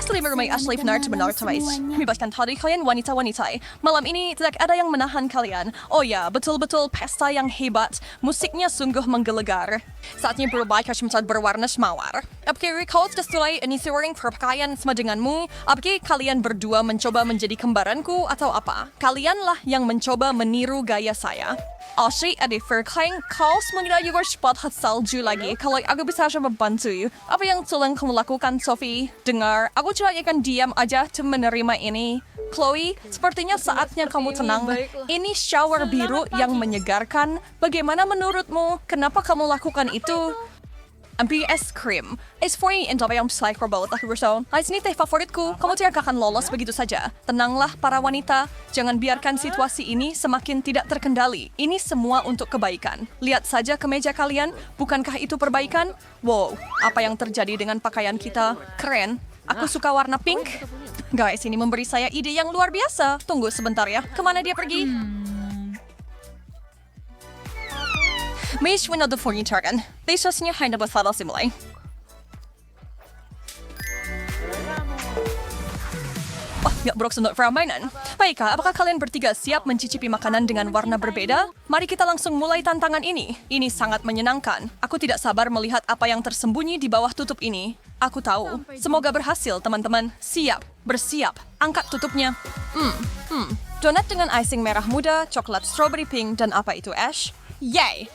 Ashley merumai Ashley benar-benar terais. Bebaskan tadi kalian wanita-wanita. Malam ini tidak ada yang menahan kalian. Oh ya, betul-betul pesta yang hebat. Musiknya sungguh menggelegar. Saatnya berubah kacamata berwarna semawar. Apakah kau sudah mulai inisiating perpakaian sama denganmu? Apakah kalian berdua mencoba menjadi kembaranku atau apa? Kalianlah yang mencoba meniru gaya saya. Ashley, ada verklaring kau semuanya juga cepat salju lagi. Kalau aku bisa membantu, apa yang tolong kamu lakukan, Sophie? Dengar, aku cuma akan diam aja untuk menerima ini. Chloe, sepertinya saatnya kamu tenang. Ini shower biru yang menyegarkan. Bagaimana menurutmu? Kenapa kamu lakukan itu? Ambil es krim. Es krim yang yang psychobot lah bersama. Ini teh favoritku. Kamu tidak akan lolos begitu saja. Tenanglah para wanita. Jangan biarkan situasi ini semakin tidak terkendali. Ini semua untuk kebaikan. Lihat saja kemeja kalian. Bukankah itu perbaikan? Wow, apa yang terjadi dengan pakaian kita? Keren. Aku suka warna pink. Guys, ini memberi saya ide yang luar biasa. Tunggu sebentar ya. Kemana dia pergi? Mish winado furniture kan. Desasnya hanya bersara simulai. Ya buruk untuk permainan. Baiklah, apakah kalian bertiga siap mencicipi makanan dengan warna berbeda? Mari kita langsung mulai tantangan ini. Ini sangat menyenangkan. Aku tidak sabar melihat apa yang tersembunyi di bawah tutup ini. Aku tahu. Semoga berhasil, teman-teman. Siap, bersiap. Angkat tutupnya. Donat dengan icing merah muda, coklat strawberry pink, dan apa itu, Ash? Yay!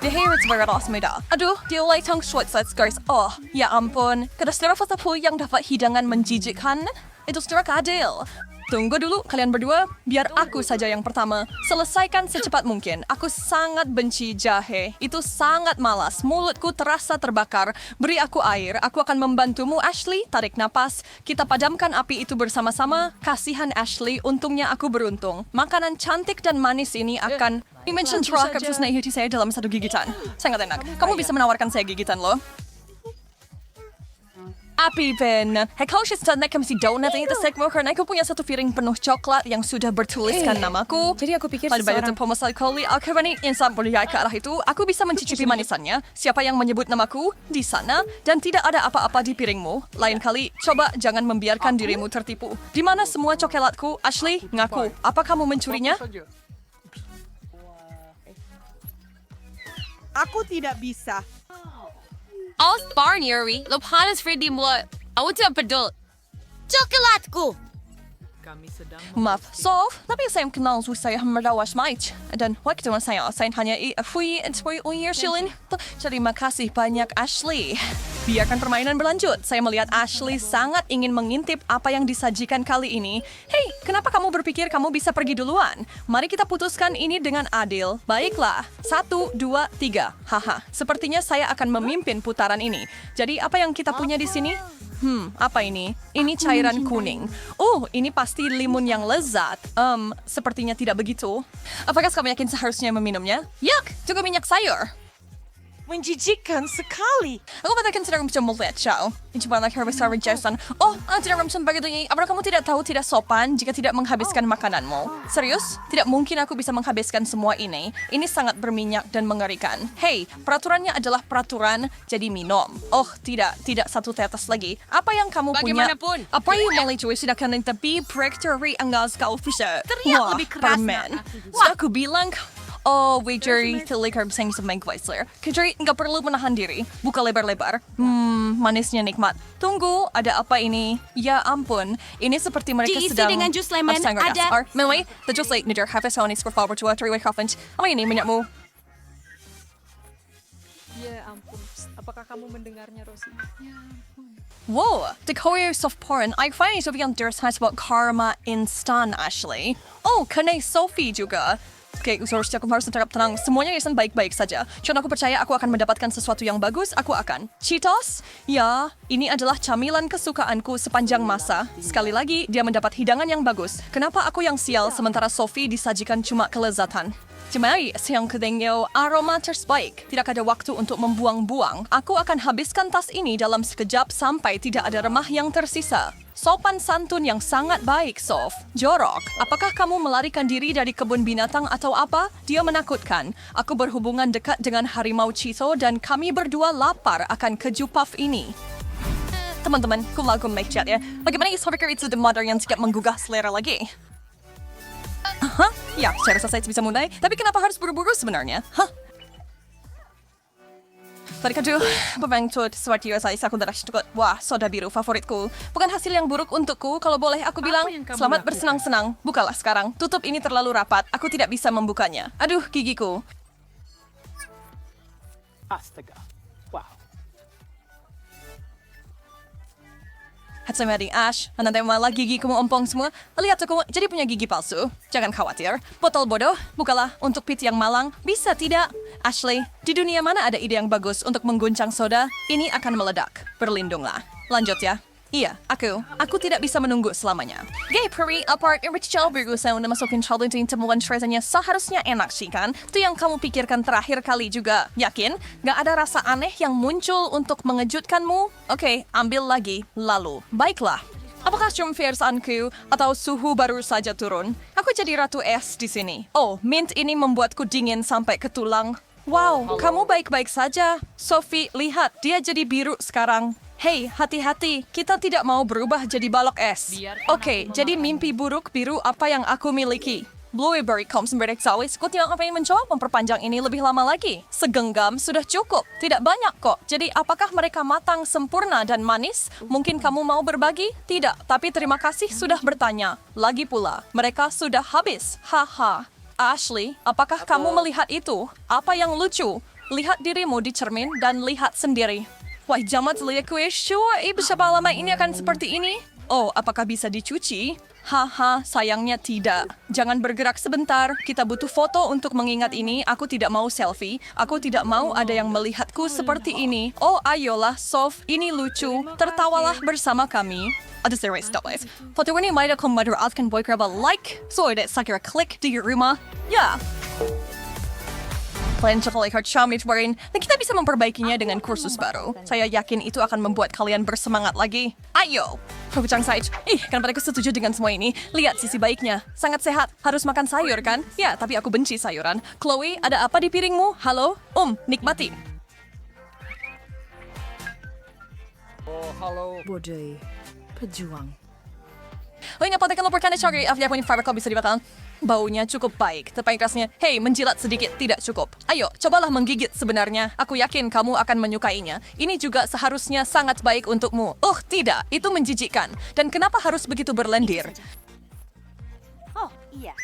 The hair is very awesome. Aduh, dia latang shorts guys. Oh, ya ampun. Kada saudara fotoku yang dapat hidangan menjijikkan? Itu saudara keadil. Tunggu dulu, kalian berdua. Biar aku saja yang pertama. Selesaikan secepat mungkin. Aku sangat benci jahe. Itu sangat malas. Mulutku terasa terbakar. Beri aku air. Aku akan membantumu, Ashley. Tarik napas. Kita padamkan api itu bersama-sama. Kasihan Ashley, untungnya aku beruntung. Makanan cantik dan manis ini akan dimension terakhir terus naik hati saya dalam satu gigitan. Sangat enak. Kamu bisa menawarkan saya gigitan loh. Api Ben. Hei kau siya na kami si donut ini tersekmo karena aku punya satu piring penuh coklat yang sudah bertuliskan namaku. Jadi aku pikir Pada seseorang... banyak pemasal koli, aku berani insan berdaya ke arah itu. Aku bisa mencicipi manisannya. Siapa yang menyebut namaku? Di sana. Dan tidak ada apa-apa di piringmu. Lain kali, coba jangan membiarkan dirimu tertipu. Di mana semua coklatku? Ashley, ngaku. Apa kamu mencurinya? Aku tidak bisa. Barnyeri, lo panas Freddy mo. Aku tidak pedul. Coklatku! Maaf, Sof, tapi saya kenal saya merawas Mike. Dan waktu saya hanya fui shilin. Terima kasih banyak, Ashley. Biarkan permainan berlanjut. Saya melihat Ashley sangat ingin mengintip apa yang disajikan kali ini. Hei, kenapa kamu berpikir kamu bisa pergi duluan? Mari kita putuskan ini dengan adil. Baiklah, 1, 2, 3. Haha, sepertinya saya akan memimpin putaran ini. Jadi apa yang kita punya di sini? Apa ini? Ini cairan kuning. Ini pasti limun yang lezat. Sepertinya tidak begitu. Apakah kamu yakin seharusnya meminumnya? Yak, juga minyak sayur. Menjijikkan sekali. Aku katakan tidak bisa melihat siya. Coba nak harus sarap Jason. Tidak bisa begitu ini. Apakah kamu tidak tahu tidak sopan jika tidak menghabiskan makananmu? Serius? Tidak mungkin aku bisa menghabiskan semua ini. Ini sangat berminyak dan mengerikan. Hei, peraturannya adalah peraturan, jadi minum. Tidak satu tetes lagi. Apa yang kamu punya? Bagaimanapun. Apa yang melalui sudah kena tapi breakthrough anggas kau bisa. Teriak lebih keras, permen. nak. Sudah aku bilang. Jerry, telikar bisa sama Weisler. Jerry, nggak perlu menahan diri. Buka lebar-lebar. Manisnya nikmat. Tunggu, ada apa ini? Ya ampun, ini seperti mereka Diisi sedang... dengan jus lemon, ada- Melway, the jus late nider half a sony for forward to a three-way coffin. Apa ini minyakmu? Ya ampun. Apakah kamu mendengarnya, Rosie? Wow, the Couriers of Porn. I find it to be on their side about karma instant, Ashley. Kena Sophie juga. Oke, seharusnya aku harus tetap tenang. Semuanya akan baik-baik saja. Karena aku percaya aku akan mendapatkan sesuatu yang bagus, aku akan. Cheetos? Ya, ini adalah camilan kesukaanku sepanjang masa. Sekali lagi, dia mendapat hidangan yang bagus. Kenapa aku yang sial sementara Sophie disajikan cuma kelezatan? Cemai, siang kedengyo, aroma terbaik. Tidak ada waktu untuk membuang-buang. Aku akan habiskan tas ini dalam sekejap sampai tidak ada remah yang tersisa. Sopan santun yang sangat baik, Sof. Jorok, apakah kamu melarikan diri dari kebun binatang atau apa? Dia menakutkan. Aku berhubungan dekat dengan harimau Cheeto dan kami berdua lapar akan keju puff ini. Teman-teman, kulaku make-chat ya. Bagaimana isofakir itu the mother yang tidak menggugah selera lagi? Hah? Ya, saya rasa saya bisa mulai. Tapi kenapa harus buru-buru sebenarnya? Hah? Tadi kadu, pembentuk seperti saya aku darah cukup. Wah, soda biru favoritku. Bukan hasil yang buruk untukku. Kalau boleh aku bilang, selamat bersenang-senang. Bukalah sekarang. Tutup ini terlalu rapat. Aku tidak bisa membukanya. Aduh, gigiku. Astaga. Wow. Hatsamari Ash, nanti malah gigiku ompong semua. Lihat aku jadi punya gigi palsu. Jangan khawatir. Botol bodoh, bukalah untuk pit yang malang. Bisa tidak? Ashley, di dunia mana ada ide yang bagus untuk mengguncang soda? Ini akan meledak. Berlindunglah. Lanjut ya. Iya, aku tidak bisa menunggu selamanya. Gay Peri, apart Rachel berusaha untuk masukin challenge temuan rasanya seharusnya enak sih kan? Itu yang kamu pikirkan terakhir kali juga. Yakin? Gak ada rasa aneh yang muncul untuk mengejutkanmu? Oke, ambil lagi. Lalu, baiklah. Apakah cuma versaanku atau suhu baru saja turun? Aku jadi ratu es di sini. Oh, mint ini membuatku dingin sampai ke tulang. Wow, kamu baik-baik saja. Sophie, lihat, dia jadi biru sekarang. Hei, hati-hati, kita tidak mau berubah jadi balok es. Oke, jadi mimpi buruk biru apa yang aku miliki? Blueberry Combs Sawis, kau tidak ngapain mencoba memperpanjang ini lebih lama lagi? Segenggam sudah cukup, tidak banyak kok. Jadi apakah mereka matang, sempurna, dan manis? Mungkin kamu mau berbagi? Tidak, tapi terima kasih sudah bertanya. Lagi pula, mereka sudah habis. Haha. Ashley, apakah kamu melihat itu? Apa yang lucu? Lihat dirimu di cermin dan lihat sendiri. Wah, jamat lihatku ya, sure, berapa lama ini akan seperti ini? Oh, apakah bisa dicuci? Haha, sayangnya tidak. Jangan bergerak sebentar, kita butuh foto untuk mengingat ini. Aku tidak mau selfie, aku tidak mau ada yang melihatku seperti ini. Oh, ayolah, Sof, ini lucu. Tertawalah bersama kami. Aduh, serius, stop guys. Foto ini may ako madaratkan boy keraba like. So, udah sakira klik di rumah. Ya. Kalian cepat lihat Xiaomi kemarin, dan kita bisa memperbaikinya dengan kursus baru. Saya yakin itu akan membuat kalian bersemangat lagi. Ayo! Perbicaraan saya, kenapa aku setuju dengan semua ini? Lihat sisi baiknya. Sangat sehat, harus makan sayur kan? Ya, tapi aku benci sayuran. Chloe, ada apa di piringmu? Halo? Nikmati. Oh, halo. Bodoh. Pejuang. Oh, ingat pada kalau berkanda syari, afya punya fiber bisa dibatalkan. Baunya cukup baik, tapi kerasnya, hei, menjilat sedikit tidak cukup. Ayo, cobalah menggigit sebenarnya. Aku yakin kamu akan menyukainya. Ini juga seharusnya sangat baik untukmu. Oh, tidak, itu menjijikkan. Dan kenapa harus begitu berlendir? Oh, iya.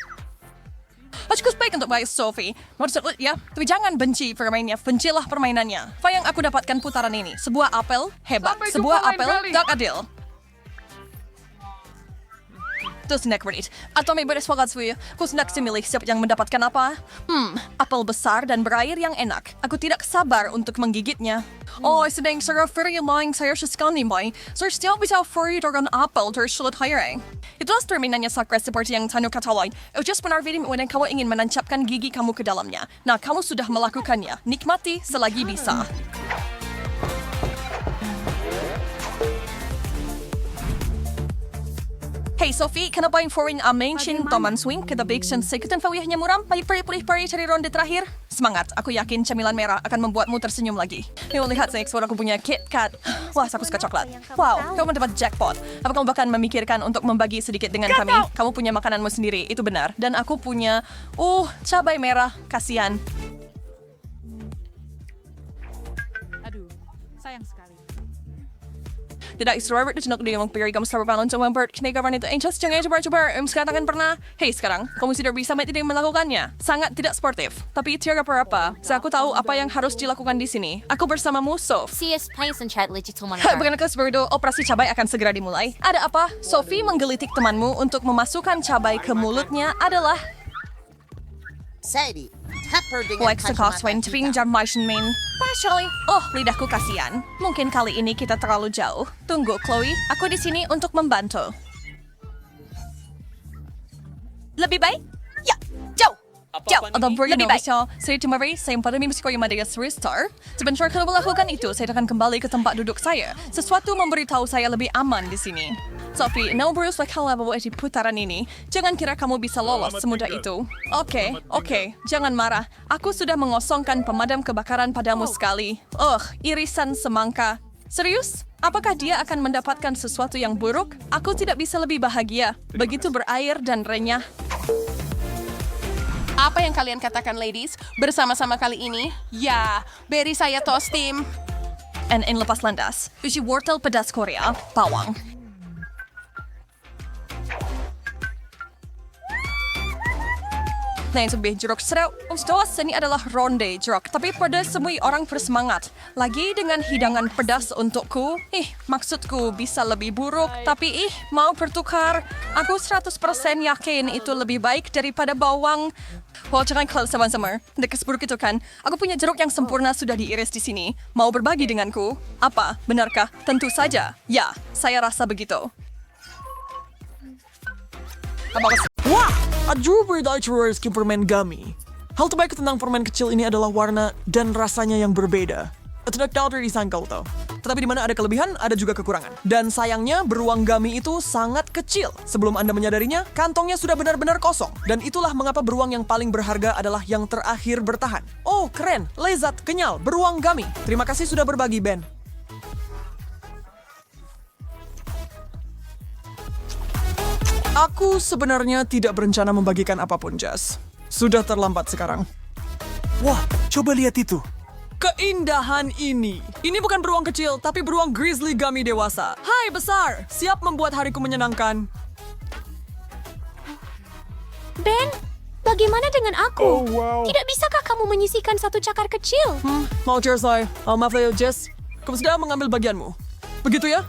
Cukup baik untuk baik Sophie. Maksud ya, tapi jangan benci permainnya, bencilah permainannya. Apa yang aku dapatkan putaran ini? Sebuah apel hebat, sebuah apel tak adil. Terus neck read. Atau may beres wakat suyo. Kung nak similih siapa yang mendapatkan apa? Apel besar dan berair yang enak. Aku tidak sabar untuk menggigitnya. Oh, sedang sarap very long saya sekali boy. Saya still bisa free dengan apel dari sulit hiring. Itulah terminannya sakra seperti yang Tanu katakan. Just benar video when kamu ingin menancapkan gigi kamu ke dalamnya. Nah, kamu sudah melakukannya. Nikmati selagi bisa. Hey Sophie, kenapa yang foreign mention Toman Swing kita biksan sekutan fawihnya muram? Balik pari cari ronde terakhir. Semangat, aku yakin camilan merah akan membuatmu tersenyum lagi. Yuk lihat saya ekspor aku punya KitKat. Wah, aku suka coklat. Wow, kamu mendapat jackpot. Apa kamu bahkan memikirkan untuk membagi sedikit dengan kami? Kamu punya makananmu sendiri, itu benar. Dan aku punya, cabai merah, kasihan. Aduh, sayang sekali. Tidak Robert itu nak dia mempiri kamu selalu palon coba berkenegaran itu just jangan coba sekarang pernah sekarang kamu sudah bisa tidak melakukannya sangat tidak sportif tapi tidak apa-apa saya aku tahu apa yang harus dilakukan di sini aku bersamamu Sof CS Pais and Chat Digital bukan seberdo operasi cabai akan segera dimulai ada apa Sophie menggelitik temanmu untuk memasukkan cabai ke mulutnya adalah Sadie, tapper dengan Lex Coswain Twing Jam Martian Main. Partially. Oh, lidahku kasihan. Mungkin kali ini kita terlalu jauh. Tunggu, Chloe. Aku di sini untuk membantu. Lebih baik? Ya, jauh. Jauh. Atau lebih baik. Saya Timari, saya pada mimpi sekolah Madagas Restore. Sebentar kalau melakukan itu, saya akan kembali ke tempat duduk saya. Sesuatu memberitahu saya lebih aman di sini. Sophie, no Bruce bakal bawa di putaran ini. Jangan kira kamu bisa lolos semudah itu. Oke, jangan marah. Aku sudah mengosongkan pemadam kebakaran padamu sekali. Irisan semangka. Serius? Apakah dia akan mendapatkan sesuatu yang buruk? Aku tidak bisa lebih bahagia. Begitu berair dan renyah. Apa yang kalian katakan, ladies? Bersama-sama kali ini? Ya, beri saya toast tim. And lepas landas. Uji wortel pedas Korea. Bawang. Nah, itu jeruk serau. Stos ini adalah ronde jeruk. Tapi pada semua orang bersemangat. Lagi dengan hidangan pedas untukku. Maksudku bisa lebih buruk. Tapi mau bertukar. Aku 100% yakin itu lebih baik daripada bawang. Well, jangan kalau sama-sama. Dekat seburuk itu kan. Aku punya jeruk yang sempurna sudah diiris di sini. Mau berbagi denganku? Apa? Benarkah? Tentu saja. Ya, saya rasa begitu. Wah! Aduh, berdaichurers permen gummy. Hal terbaik tentang permen kecil ini adalah warna dan rasanya yang berbeda. Tidak tahu dari sangkal tau. Tetapi di mana ada kelebihan, ada juga kekurangan. Dan sayangnya, beruang gummy itu sangat kecil. Sebelum Anda menyadarinya, kantongnya sudah benar-benar kosong. Dan itulah mengapa beruang yang paling berharga adalah yang terakhir bertahan. Oh, keren. Lezat, kenyal, beruang gummy. Terima kasih sudah berbagi, Ben. Aku sebenarnya tidak berencana membagikan apapun, Jess. Sudah terlambat sekarang. Wah, coba lihat itu. Keindahan ini. Ini bukan beruang kecil, tapi beruang grizzly gummy dewasa. Hai besar, siap membuat hariku menyenangkan. Ben, bagaimana dengan aku? Tidak bisakah kamu menyisihkan satu cakar kecil? Mau selesai. Maaf ya, Jess. Kamu sudah mengambil bagianmu. Begitu ya?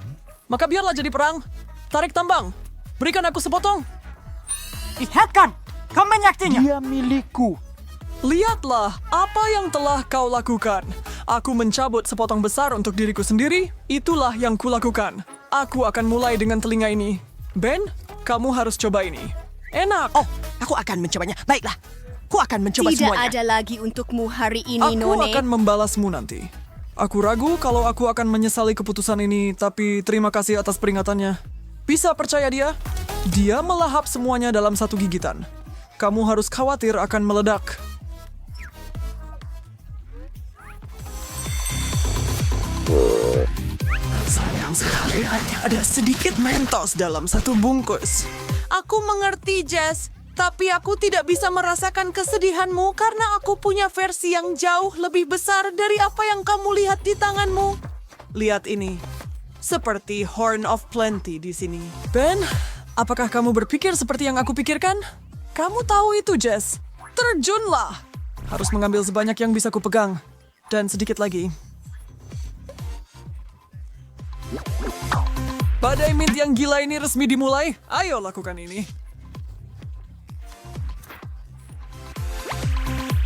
Maka biarlah jadi perang. Tarik tambang. Berikan aku sepotong. Lihatkan! Kau menyaktinya! Dia milikku. Lihatlah apa yang telah kau lakukan. Aku mencabut sepotong besar untuk diriku sendiri. Itulah yang kulakukan. Aku akan mulai dengan telinga ini. Ben, kamu harus coba ini. Enak. Oh, aku akan mencobanya. Baiklah. Aku akan mencoba semuanya. Tidak ada lagi untukmu hari ini, Aku None. akan membalasmu nanti. Aku ragu kalau aku akan menyesali keputusan ini, tapi terima kasih atas peringatannya. Bisa percaya dia? Dia melahap semuanya dalam satu gigitan. Kamu harus khawatir akan meledak. Sayang sekali hanya ada sedikit Mentos dalam satu bungkus. Aku mengerti, Jess. Tapi aku tidak bisa merasakan kesedihanmu karena aku punya versi yang jauh lebih besar dari apa yang kamu lihat di tanganmu. Lihat ini. Seperti Horn of Plenty di sini. Ben, apakah kamu berpikir seperti yang aku pikirkan? Kamu tahu itu, Jess. Terjunlah. Harus mengambil sebanyak yang bisa kupegang. Dan sedikit lagi. Badai mint yang gila ini resmi dimulai. Ayo lakukan ini.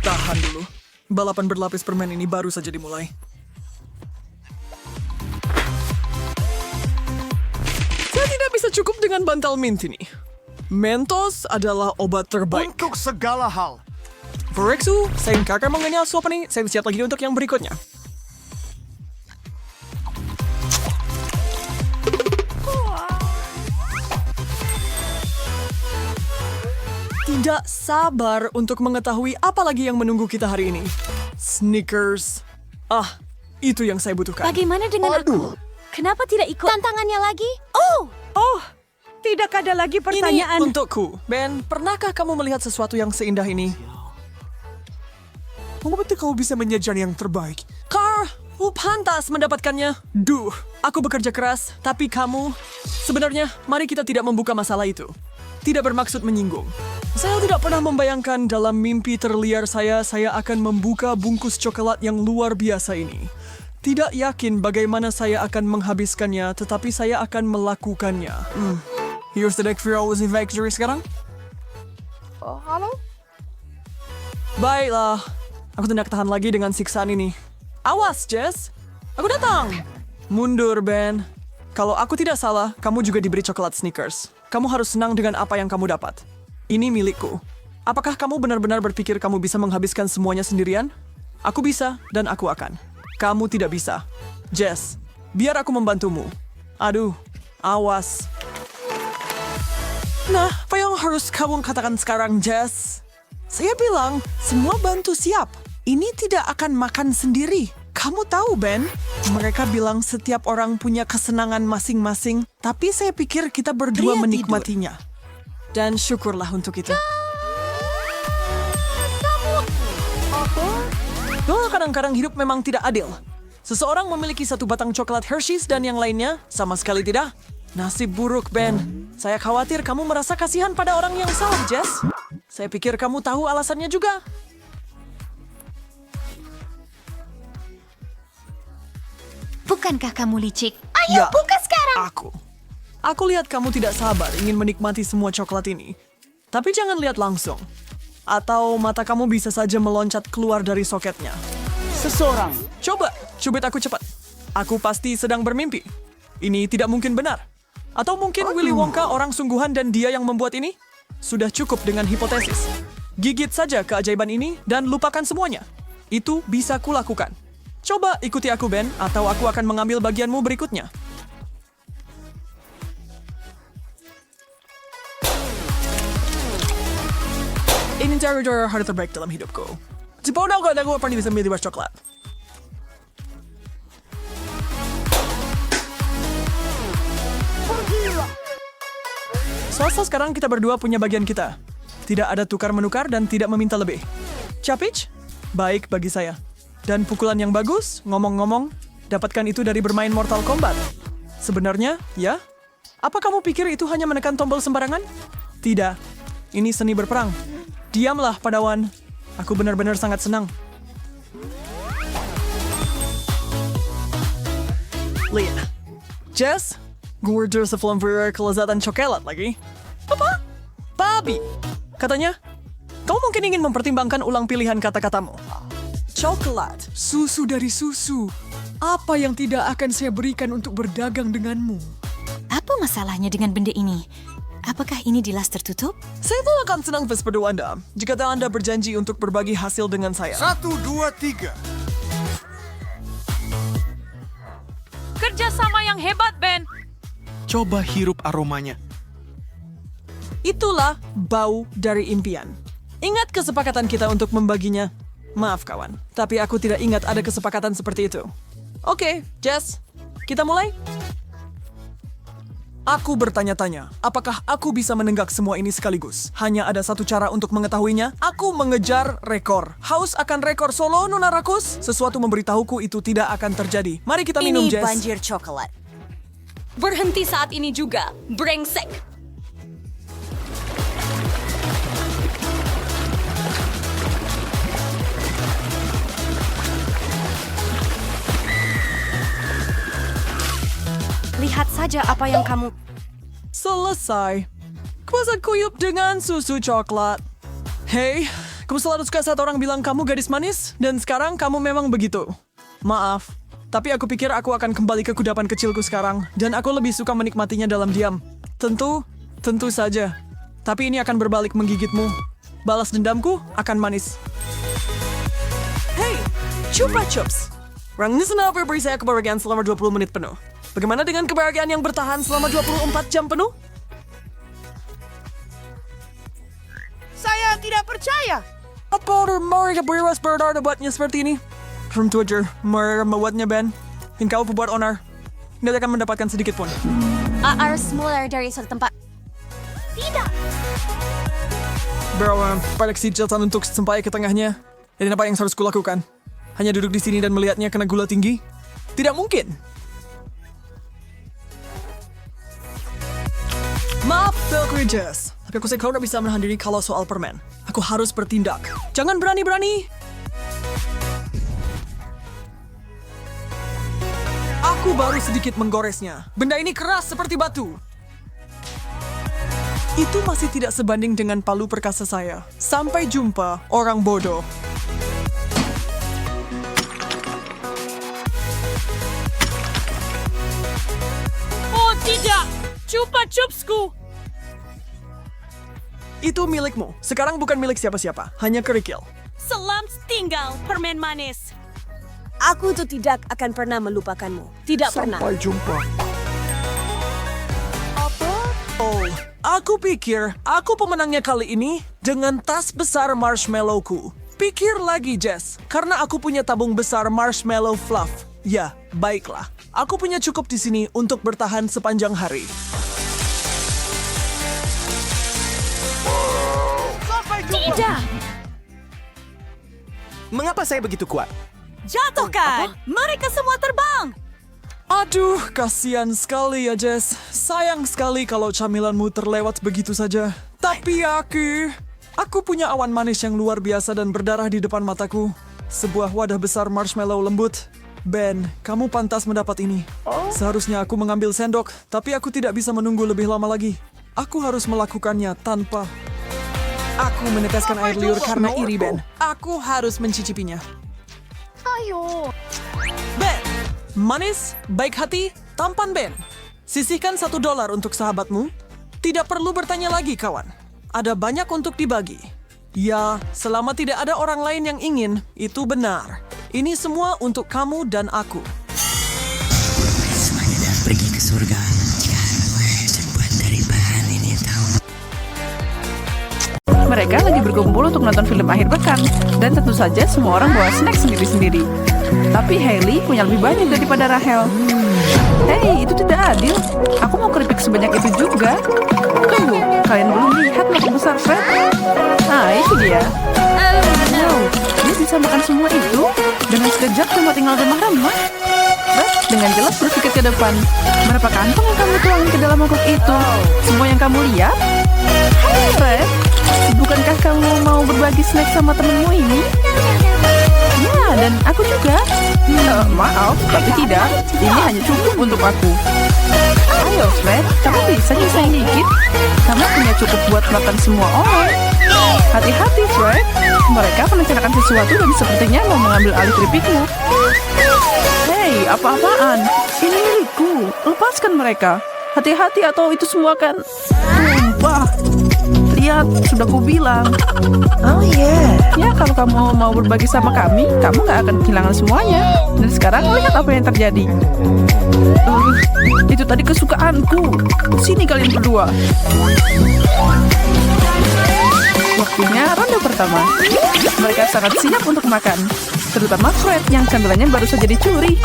Tahan dulu. Balapan berlapis permen ini baru saja dimulai. Saya tidak bisa cukup dengan bantal mint ini. Mentos adalah obat terbaik. Untuk segala hal. Verexu, saya kakak mengenal suap nih. Saya siap lagi untuk yang berikutnya. Tidak sabar untuk mengetahui apa lagi yang menunggu kita hari ini. Snickers. Ah, itu yang saya butuhkan. Bagaimana dengan aku? Kenapa tidak ikut tantangannya lagi? Oh, tidak ada lagi pertanyaan. Ini untukku. Ben, pernahkah kamu melihat sesuatu yang seindah ini? Mengapa kamu bisa mengejar yang terbaik? Carl, pantas mendapatkannya. Duh, aku bekerja keras, tapi kamu... Sebenarnya, mari kita tidak membuka masalah itu. Tidak bermaksud menyinggung. Saya tidak pernah membayangkan dalam mimpi terliar saya akan membuka bungkus coklat yang luar biasa ini. Tidak yakin bagaimana saya akan menghabiskannya, tetapi saya akan melakukannya. Here's the deck for always in victory sekarang. Oh, halo? Baiklah, aku tidak tahan lagi dengan siksaan ini. Awas, Jess. Aku datang. Mundur, Ben. Kalau aku tidak salah, kamu juga diberi coklat Snickers. Kamu harus senang dengan apa yang kamu dapat. Ini milikku. Apakah kamu benar-benar berpikir kamu bisa menghabiskan semuanya sendirian? Aku bisa, dan aku akan. Kamu tidak bisa. Jess, biar aku membantumu. Aduh, awas. Nah, apa yang harus kamu katakan sekarang, Jess? Saya bilang, semua bantu siap. Ini tidak akan makan sendiri. Kamu tahu, Ben? Mereka bilang setiap orang punya kesenangan masing-masing, tapi saya pikir kita berdua menikmatinya. Dan syukurlah untuk itu. Oh, kadang-kadang hidup memang tidak adil. Seseorang memiliki satu batang coklat Hershey's dan yang lainnya sama sekali tidak. Nasib buruk, Ben. Saya khawatir kamu merasa kasihan pada orang yang salah, Jess. Saya pikir kamu tahu alasannya juga. Bukankah kamu licik? Ayo, buka sekarang! Aku lihat kamu tidak sabar ingin menikmati semua coklat ini. Tapi jangan lihat langsung. Atau mata kamu bisa saja meloncat keluar dari soketnya. Seseorang. Coba, cubit aku cepat. Aku pasti sedang bermimpi. Ini tidak mungkin benar. Atau mungkin Willy Wonka orang sungguhan dan dia yang membuat ini? Sudah cukup dengan hipotesis. Gigit saja keajaiban ini dan lupakan semuanya. Itu bisa kulakukan. Coba ikuti aku, Ben, atau aku akan mengambil bagianmu berikutnya. Ini cara hari terbaik dalam hidupku. Cipondo ko, aku pernah bisa milih coklat. So sekarang kita berdua punya bagian kita. Tidak ada tukar-menukar dan tidak meminta lebih. Capich? Baik bagi saya. Dan pukulan yang bagus, ngomong-ngomong, dapatkan itu dari bermain Mortal Kombat. Sebenarnya, ya? Apa kamu pikir itu hanya menekan tombol sembarangan? Tidak. Ini seni berperang. Diamlah, padawan. Aku benar-benar sangat senang. Lihat. Jess, gorgeous sebelum kelezatan coklat lagi. Apa? Babi. Katanya, kau mungkin ingin mempertimbangkan ulang pilihan kata-katamu. Coklat, susu dari susu. Apa yang tidak akan saya berikan untuk berdagang denganmu? Apa masalahnya dengan benda ini? Apakah ini di las tertutup? Saya tuh akan senang bersepeda Anda jika Anda berjanji untuk berbagi hasil dengan saya. 1, 2, 3. Kerjasama yang hebat, Ben. Coba hirup aromanya. Itulah bau dari impian. Ingat kesepakatan kita untuk membaginya? Maaf kawan, tapi aku tidak ingat ada kesepakatan seperti itu. Oke, Jess, kita mulai? Aku bertanya-tanya, apakah aku bisa menenggak semua ini sekaligus? Hanya ada satu cara untuk mengetahuinya. Aku mengejar rekor. Haus akan rekor solo, Nona Rakus? Sesuatu memberitahuku itu tidak akan terjadi. Mari kita minum, Ini Jess. banjir coklat. Berhenti saat ini juga, brengsek! Lihat saja apa yang kamu... Selesai. Kuasa kuyup dengan susu coklat. Hei, kamu selalu suka saat orang bilang kamu gadis manis, dan sekarang kamu memang begitu. Maaf, tapi aku pikir aku akan kembali ke kudapan kecilku sekarang, dan aku lebih suka menikmatinya dalam diam. Tentu saja. Tapi ini akan berbalik menggigitmu. Balas dendamku akan manis. Hei, Chupa Chups. Orang ini senang beri saya kebahagiaan selama 20 menit penuh. Bagaimana dengan kebahagiaan yang bertahan selama 24 jam penuh? Saya tidak percaya. Apa mereka beriwas berdar buatnya seperti ini? Tentu aja, mereka membuatnya, Ben. Dan kau pembuat owner. Tidak akan mendapatkan sedikit pun. Harus mulai dari satu tempat. Tidak! Bawa koleksi catatan untuk sampai ke tengahnya. Dan apa yang harus kulakukan? Hanya duduk di sini dan melihatnya kena gula tinggi? Tidak mungkin. Maaf, Valkyrie Jess. Tapi aku sekarang bisa menahan diri kalau soal permen. Aku harus bertindak. Jangan berani-berani. Aku baru sedikit menggoresnya. Benda ini keras seperti batu. Itu masih tidak sebanding dengan palu perkasa saya. Sampai jumpa, orang bodoh. Oh tidak, Chupa Chupsku. Itu milikmu. Sekarang bukan milik siapa-siapa. Hanya kerikil. Selamat tinggal, permen manis. Aku tuh tidak akan pernah melupakanmu. Tidak pernah. Sampai jumpa. Oh, aku pikir aku pemenangnya kali ini dengan tas besar marshmallowku. Pikir lagi, Jess. Karena aku punya tabung besar marshmallow fluff. Ya, baiklah. Aku punya cukup di sini untuk bertahan sepanjang hari. Tidak. Mengapa saya begitu kuat? Jatuhkan! Mereka semua terbang! Aduh, kasihan sekali ya, Jess. Sayang sekali kalau camilanmu terlewat begitu saja. Tapi aku punya awan manis yang luar biasa dan berdarah di depan mataku. Sebuah wadah besar marshmallow lembut. Ben, kamu pantas mendapat ini. Seharusnya aku mengambil sendok, tapi aku tidak bisa menunggu lebih lama lagi. Aku harus melakukannya tanpa... Aku meneteskan air liur karena iri, Ben. Aku harus mencicipinya. Ayo. Ben, manis, baik hati, tampan Ben. Sisihkan $1 untuk sahabatmu. Tidak perlu bertanya lagi, kawan. Ada banyak untuk dibagi. Ya, selama tidak ada orang lain yang ingin, itu benar. Ini semua untuk kamu dan aku. Semuanya dan pergi ke surga. Jika gue terbuat dari bahan ini tahu. Mereka lagi berkumpul untuk nonton film akhir pekan, dan tentu saja semua orang bawa snack sendiri-sendiri. Tapi Hailey punya lebih banyak daripada Rachel. Hei, itu tidak adil. Aku mau keripik sebanyak itu juga. Tunggu, kalian belum lihat mangkuk besar Fred? Nah, itu dia. Wow, dia bisa makan semua itu dengan sekejap cuma tinggal remah-remah. Fred dengan jelas berpikir ke depan. Berapa kantong yang kamu tuangin ke dalam mangkuk itu? Semua yang kamu lihat? Hai Fred, bukankah kamu mau berbagi snack sama temenmu ini? Ya, dan aku juga. Maaf, tapi tidak. Ini hanya cukup untuk aku. Ayo Fred, kamu bisa nyisain dikit. Kamu punya cukup buat makan semua orang. Hati-hati Fred, mereka merencanakan sesuatu dan sepertinya mau mengambil alih keripikmu. Hei, apa-apaan? Ini milikku, lepaskan mereka. Hati-hati atau itu semua akan tumpah. Lihat, sudah kubilang. Oh yeah. Ya, kalau kamu mau berbagi sama kami, kamu gak akan kehilangan semuanya. Dan sekarang lihat apa yang terjadi. Itu tadi kesukaanku. Sini kalian berdua. Waktunya ronde pertama. Mereka sangat siap untuk makan. Terutama Fred yang camilannya baru saja dicuri.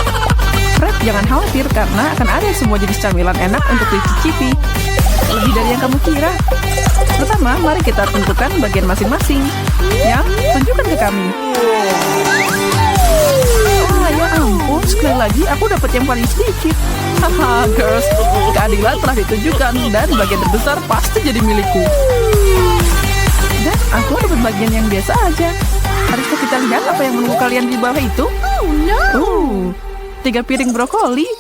Fred, jangan khawatir karena akan ada semua jenis camilan enak untuk dicicipi. Lebih dari yang kamu kira. Pertama, mari kita tentukan bagian masing-masing. Ya, tunjukkan ke kami. Ya ampun, sekali lagi aku dapat yang paling sedikit. Haha, girls, keadilan telah ditunjukkan dan bagian terbesar pasti jadi milikku. Dan aku dapat bagian yang biasa aja. Haruskah kita lihat apa yang menunggu kalian di bawah itu? 3 piring brokoli.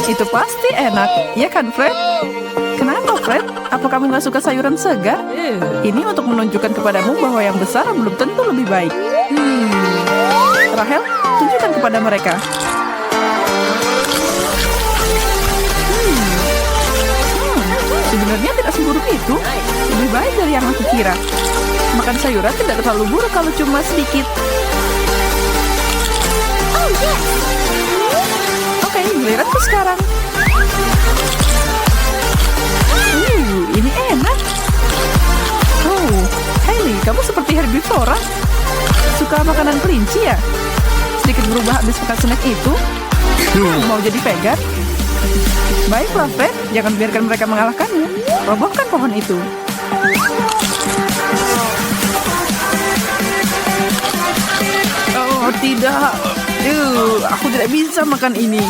Itu pasti enak, ya kan Fred? Kenapa Fred? Apa kamu gak suka sayuran segar? Ini untuk menunjukkan kepadamu bahwa yang besar belum tentu lebih baik. Rachel, tunjukkan kepada mereka. Sebenarnya tidak seburuk itu. Lebih baik dari yang aku kira. Makan sayuran tidak terlalu buruk kalau cuma sedikit. Oh yes. Oke, giliranku sekarang. Ini enak. Hailey, kamu seperti herbivora. Suka makanan kelinci ya? Sedikit berubah habis makan snack itu. Mau jadi vegan? Baiklah, Fred. Jangan biarkan mereka mengalahkanmu. Robohkan pohon itu. Oh, tidak. Aku tidak bisa makan ini.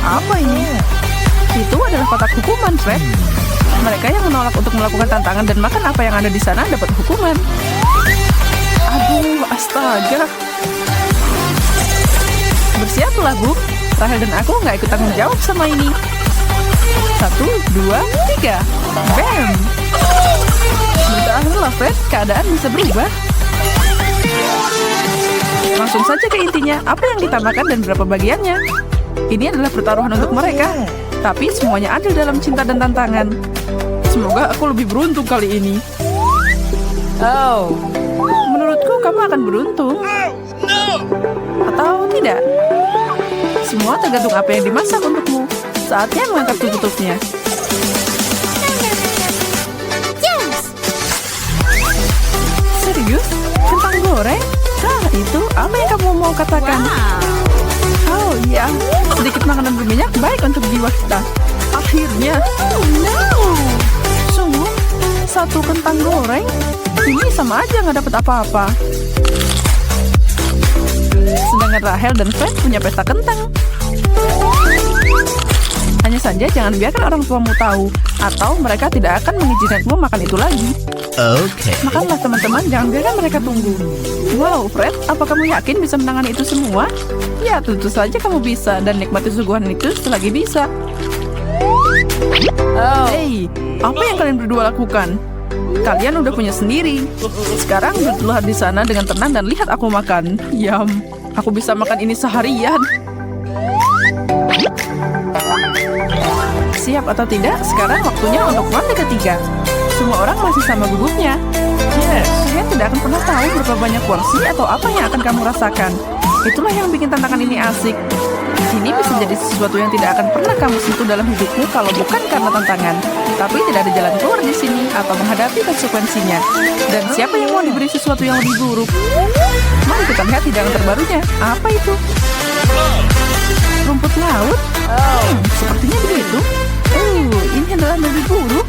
Apa ini? Itu adalah kotak hukuman, Fred. Mereka yang menolak untuk melakukan tantangan dan makan apa yang ada di sana dapat hukuman. Aduh, astaga. Bersiaplah, Bu. Rachel dan aku nggak ikut tanggung jawab sama ini. 1, 2, 3. Bam! Bertahanlah, Fred. Keadaan bisa berubah. Langsung saja ke intinya. Apa yang ditambahkan dan berapa bagiannya? Ini adalah pertaruhan untuk mereka. Tapi semuanya adil dalam cinta dan tantangan. Semoga aku lebih beruntung kali ini. Menurutku kamu akan beruntung. Atau tidak? Semua tergantung apa yang dimasak untukmu. Saatnya mengangkat tutupnya. Yes. Serius? Kentang goreng? saat itu, apa yang kamu mau katakan? Oh iya, sedikit makanan berminyak baik untuk jiwa kita. Akhirnya. Sungguh, satu kentang goreng? Ini sama aja nggak dapat apa-apa. Sedangkan Rahel dan Fred punya pesta kentang. Hanya saja jangan biarkan orang tuamu tahu, atau mereka tidak akan mengizinkanmu makan itu lagi. Oke. Makanlah teman-teman, jangan biarkan mereka tunggu. Wow, Fred, apa kamu yakin bisa menangani itu semua? Ya, tentu saja kamu bisa, dan nikmati suguhan itu selagi bisa. Hey, apa yang kalian berdua lakukan? Kalian udah punya sendiri. Sekarang duduklah di sana dengan tenang dan lihat aku makan. Yum, aku bisa makan ini seharian. Siap atau tidak, sekarang waktunya untuk ronde ketiga. Semua orang masih sama gugupnya. Saya tidak akan pernah tahu berapa banyak porsi atau apa yang akan kamu rasakan. Itulah yang bikin tantangan ini asik. Ini bisa jadi sesuatu yang tidak akan pernah kamu sentuh dalam hidupmu kalau bukan karena tantangan. Tapi tidak ada jalan keluar di sini atau menghadapi konsekuensinya. Dan siapa yang mau diberi sesuatu yang lebih buruk? Mari kita lihat hidangan terbarunya. Apa itu? Rumput laut? Sepertinya begitu. Ini adalah lebih buruk.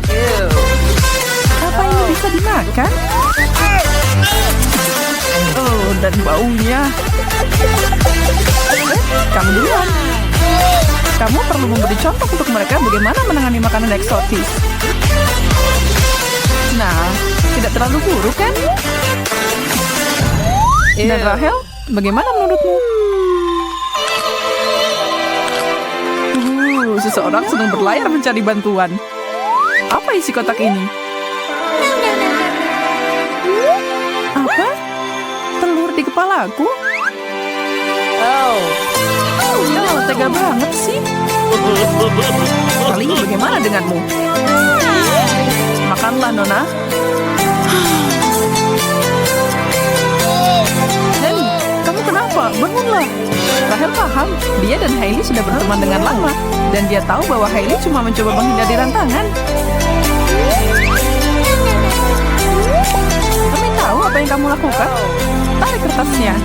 Apa ini bisa dimakan? Dan baunya. Kamu duluan. Kamu perlu memberi contoh untuk mereka bagaimana menangani makanan eksotis. Nah, tidak terlalu buruk kan? Dan Rahel, bagaimana menurutmu? Seseorang sedang berlayar mencari bantuan. Apa isi kotak ini? Apa? Telur di kepalaku? Tega banget sih. Kali bagaimana denganmu? Makanlah, Nona. Danny, kamu kenapa? Bangunlah. Rahel paham, dia dan Hailey sudah berteman dengan lama. Dan dia tahu bahwa Hailey cuma mencoba menghindari rantangan. Kami tahu apa yang kamu lakukan. Tarik kertasnya.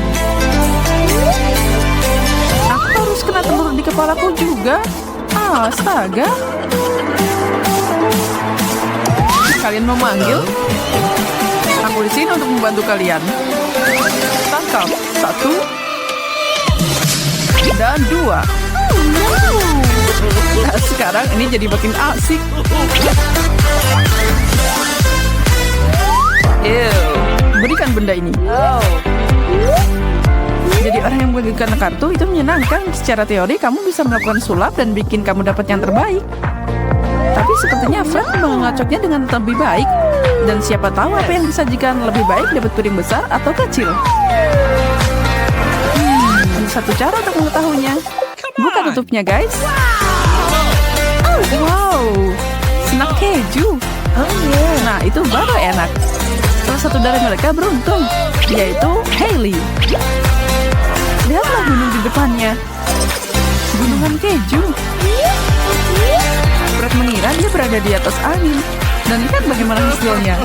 Aku harus kena telur di kepalaku juga. Astaga. Kalian mau manggil? Aku di sini untuk membantu kalian. Tangkap. 1 dan 2. Nah, sekarang ini jadi makin asik. Berikan benda ini. Jadi orang yang membagikan kartu itu menyenangkan. Secara teori kamu bisa melakukan sulap dan bikin kamu dapat yang terbaik. Tapi sepertinya Fred mengacoknya dengan lebih baik. Dan siapa tahu apa yang disajikan lebih baik, dapat piring besar atau kecil. Ada satu cara untuk mengetahuinya. Buka tutupnya, guys. Wow, snack keju. Nah, itu baru enak. Salah satu dari mereka beruntung, yaitu Hailey. Lihatlah gunung di depannya. Gunungan keju. Fred mengira dia berada di atas angin. Dan lihat bagaimana hasilnya.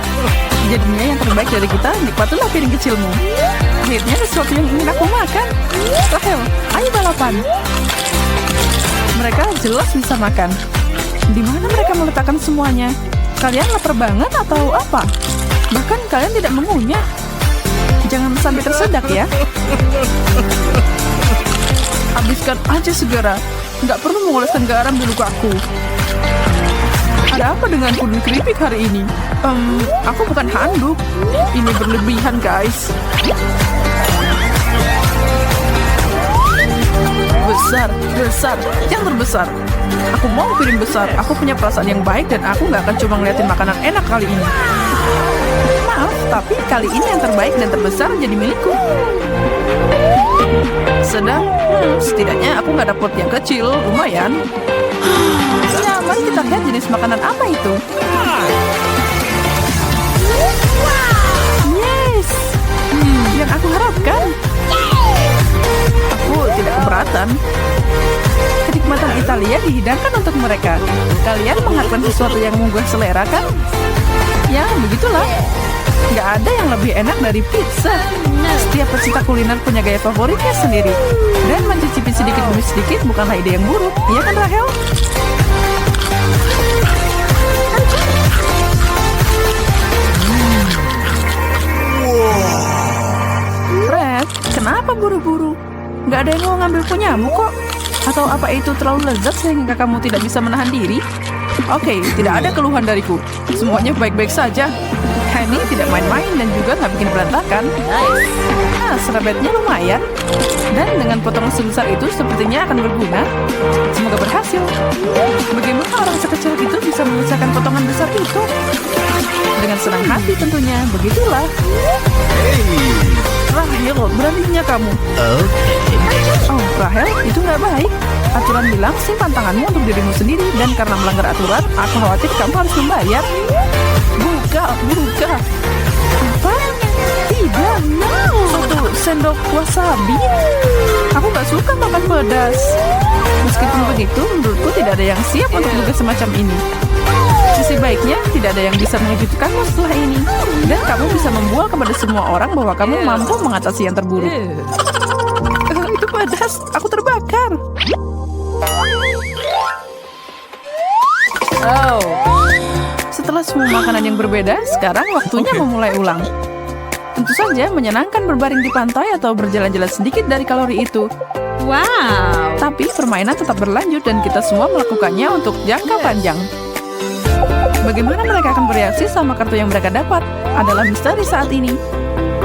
Jadinya yang terbaik dari kita, nikmatilah piring kecilmu. Akhirnya sesuatu yang ingin aku makan. Rahel, ayo balapan. Mereka jelas bisa makan. Di mana mereka meletakkan semuanya? Kalian lapar banget atau apa? Bahkan kalian tidak mengunyah. Jangan sampai tersedak ya. Habiskan aja segera. Nggak perlu mengoleskan garam di lukaku. Ada apa dengan kuning keripik hari ini? Aku bukan handuk. Ini berlebihan, guys. Besar, yang terbesar. Aku mau piring besar. Aku punya perasaan yang baik dan aku nggak akan cuma ngeliatin makanan enak kali ini. Maaf, tapi kali ini yang terbaik dan terbesar jadi milikku. Sedang, setidaknya aku nggak dapet yang kecil, lumayan. Ya, mari kita lihat jenis makanan apa itu. Yes, yang aku harapkan. Aku tidak keberatan. Kenikmatan Italia dihidangkan untuk mereka. Kalian mengharapkan sesuatu yang menggugah selera kan? Ya, begitulah. Nggak ada yang lebih enak dari pizza. Setiap pecinta kuliner punya gaya favoritnya sendiri. Dan mencicipi sedikit demi sedikit bukanlah ide yang buruk. Iya kan, Rahel? Fred, kenapa buru-buru? Nggak ada yang mau ngambil punyamu kok. Atau apa itu terlalu lezat sehingga kamu tidak bisa menahan diri? Oke, tidak ada keluhan dariku. Semuanya baik-baik saja. Henny tidak main-main dan juga nggak bikin berantakan. Nah, serabetnya lumayan. Dan dengan potongan sebesar itu sepertinya akan berguna. Semoga berhasil. Bagaimana orang sekecil itu bisa menyelesaikan potongan besar itu? Dengan senang hati tentunya, begitulah. Rahel, beraninya kamu. Oh, Rahel, itu nggak baik. Aturan bilang simpan tanganmu untuk dirimu sendiri, dan karena melanggar aturan, aku khawatir kamu harus membayar. Buka. Apa? Tidak, Satu sendok wasabi. Aku nggak suka makan pedas. Meskipun begitu, menurutku tidak ada yang siap untuk tugas semacam ini. Sisi baiknya, tidak ada yang bisa mengejutkanmu setelah ini. Dan kamu bisa membual kepada semua orang bahwa kamu mampu mengatasi yang terburuk. Itu pedas, aku terbakar. Setelah semua makanan yang berbeda, sekarang waktunya memulai ulang. Tentu saja menyenangkan berbaring di pantai atau berjalan-jalan sedikit dari kalori itu. Wow. Tapi permainan tetap berlanjut dan kita semua melakukannya untuk jangka panjang. Bagaimana mereka akan bereaksi sama kartu yang mereka dapat adalah misteri saat ini.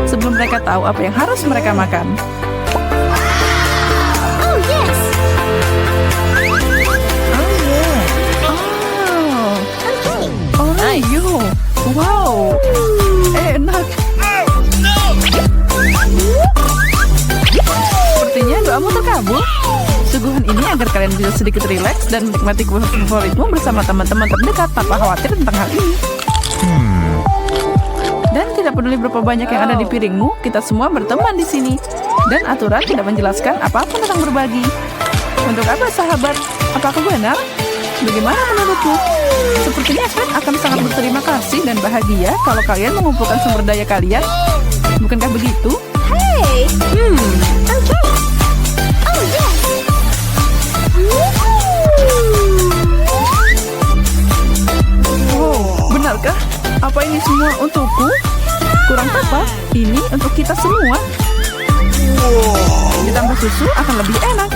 Sebelum mereka tahu apa yang harus mereka makan. Oh, yes. Oh, Rayo. Wow. Enak. Sepertinya doamu terkabul. Suguhan ini agar kalian bisa sedikit rileks dan menikmati kue favoritmu bersama teman-teman terdekat tanpa khawatir tentang hal ini. Dan tidak peduli berapa banyak yang ada di piringmu, kita semua berteman di sini. Dan aturan tidak menjelaskan apapun tentang berbagi. Untuk apa, sahabat? Apakah benar? Bagaimana menurutmu? Sepertinya Fred akan sangat berterima kasih dan bahagia kalau kalian mengumpulkan sumber daya kalian. Bukankah begitu? Hey. Okay. Oh, yes. Oh, benarkah? Apa ini semua untukku? Kurang tepat, ini untuk kita semua. Ditambah susu akan lebih enak.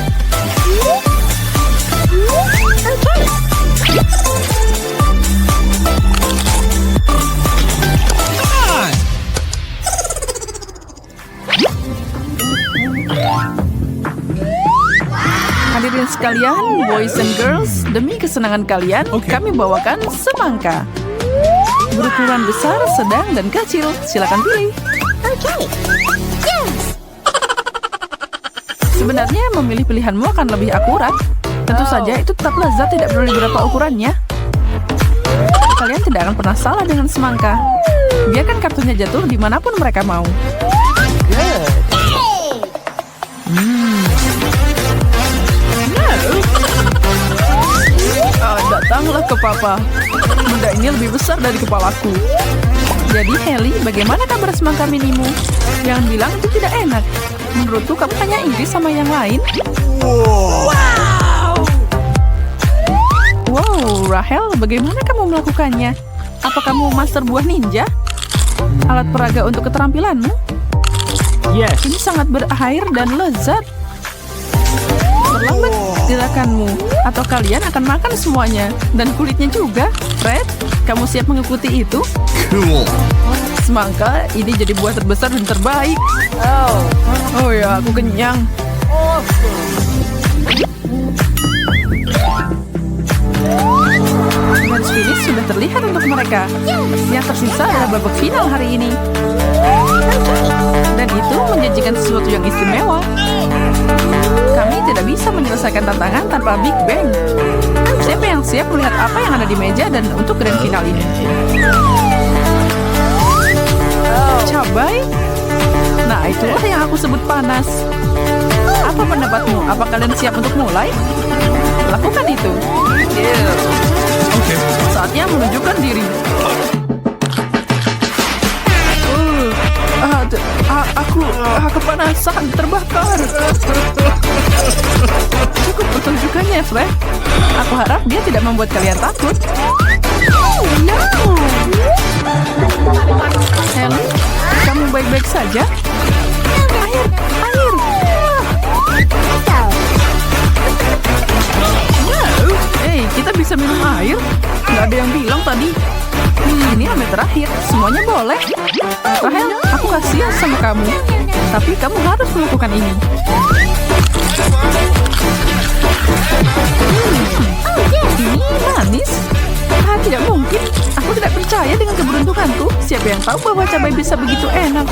Hadirin sekalian, boys and girls, demi kesenangan kalian, kami bawakan semangka. Berukuran besar, sedang, dan kecil. Silakan pilih. Yes. Sebenarnya memilih pilihanmu akan lebih akurat. Tentu saja itu tetap lezat tidak peduli berapa ukurannya. Kalian tidak akan pernah salah dengan semangka. Biarkan kartunya jatuh dimanapun mereka mau. Datanglah ke papa. Benda ini lebih besar dari kepalaku. Jadi Haley, bagaimana kabar semangka minimu? Jangan bilang itu tidak enak. Menurutku kamu hanya iri sama yang lain. Wow, Rahel, bagaimana kamu melakukannya? Apa kamu master buah ninja? Alat peraga untuk keterampilanmu? Yes. Ini sangat berair dan lezat. Terlambat gerakanmu, atau kalian akan makan semuanya. Dan kulitnya juga. Fred, kamu siap mengikuti itu? Cool. Semangka, ini jadi buah terbesar dan terbaik. Oh ya, aku kenyang. Garis finish sudah terlihat untuk mereka. Yang tersisa adalah babak final hari ini. Dan itu menjanjikan sesuatu yang istimewa. Kami tidak bisa menyelesaikan tantangan tanpa Big Bang. Siapa yang siap melihat apa yang ada di meja dan untuk grand final ini? Cabai? Nah, itulah yang aku sebut panas. Apa pendapatmu? Apa kalian siap untuk mulai? Lakukan itu. Saatnya menunjukkan diri. kepanasan, terbakar. Cukup pertunjukannya, Fred. Aku harap dia tidak membuat kalian takut. Ellie, kamu baik-baik saja? Air. Hey, kita bisa minum air? Nggak ada yang bilang tadi. Ini hamil terakhir, semuanya boleh. Rahel, aku kasihan sama kamu. Tapi kamu harus melakukan ini. Ini manis. Tidak mungkin. Aku tidak percaya dengan keberuntunganku. Siapa yang tahu bahwa cabai bisa begitu enak?